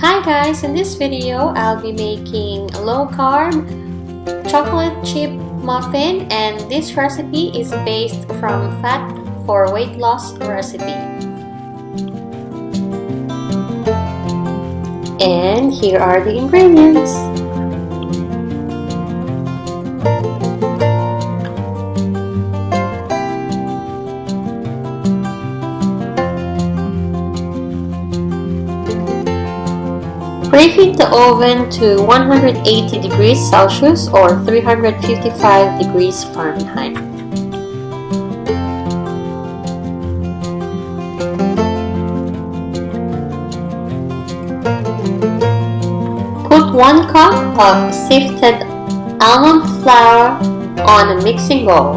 Hi guys, in this video I'll be making a low carb chocolate chip muffin, and this recipe is based from fat for weight loss recipe. And here are the ingredients. Preheat the oven to 180 degrees Celsius or 355 degrees Fahrenheit. Put 1 cup of sifted almond flour on a mixing bowl.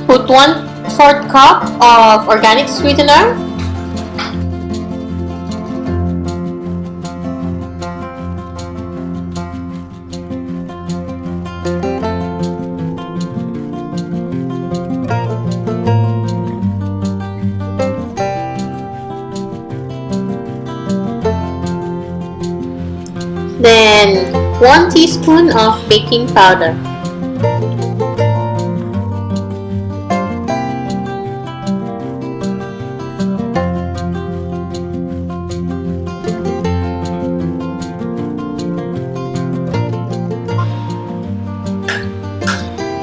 Put 1/4 cup of organic sweetener. Then 1 teaspoon of baking powder.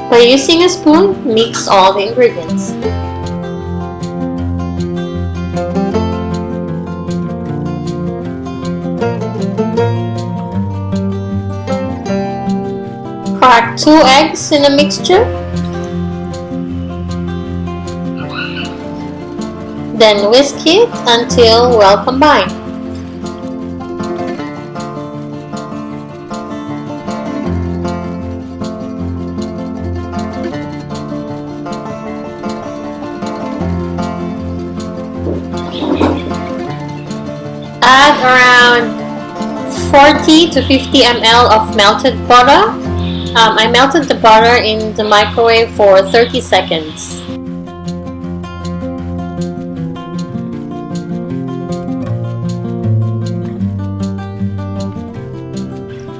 By using a spoon, mix all the ingredients. Crack 2 eggs in a mixture. Then whisk it until well combined. Add around 40 to 50 ml of melted butter. I melted the butter in the microwave for 30 seconds.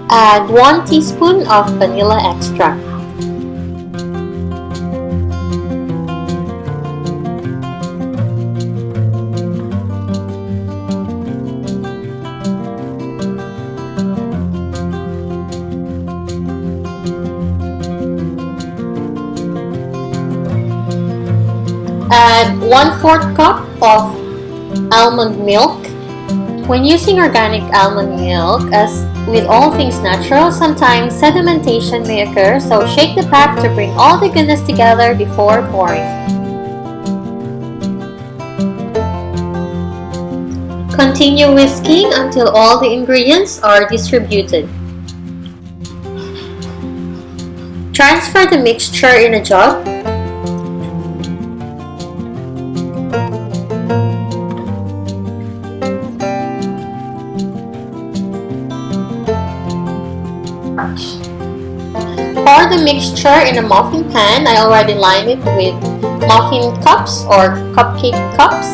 Add 1 teaspoon of vanilla extract. Add 1/4 cup of almond milk. When using organic almond milk, as with all things natural, sometimes sedimentation may occur, so shake the pack to bring all the goodness together before pouring. Continue whisking until all the ingredients are distributed. Transfer the mixture in a jug. Pour the mixture in a muffin pan. I already lined it with muffin cups or cupcake cups.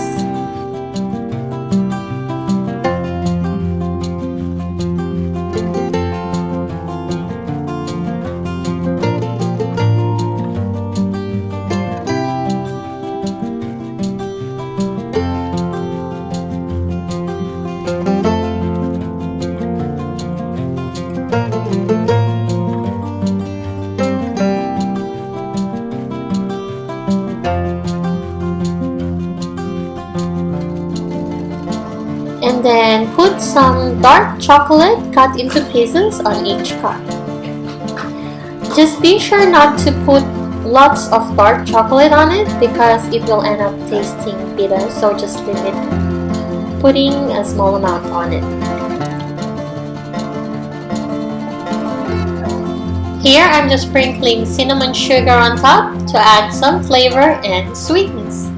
And then put some dark chocolate cut into pieces on each cup. Just be sure not to put lots of dark chocolate on it because it will end up tasting bitter, so just limit putting a small amount on it. Here I'm just sprinkling cinnamon sugar on top to add some flavor and sweetness.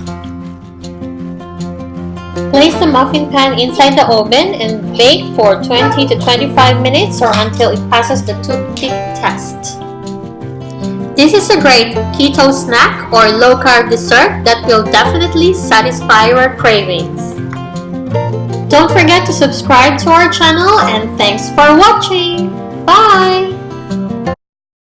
Place the muffin pan inside the oven and bake for 20 to 25 minutes or until it passes the toothpick test. This is a great keto snack or low-carb dessert that will definitely satisfy your cravings. Don't forget to subscribe to our channel and thanks for watching. Bye!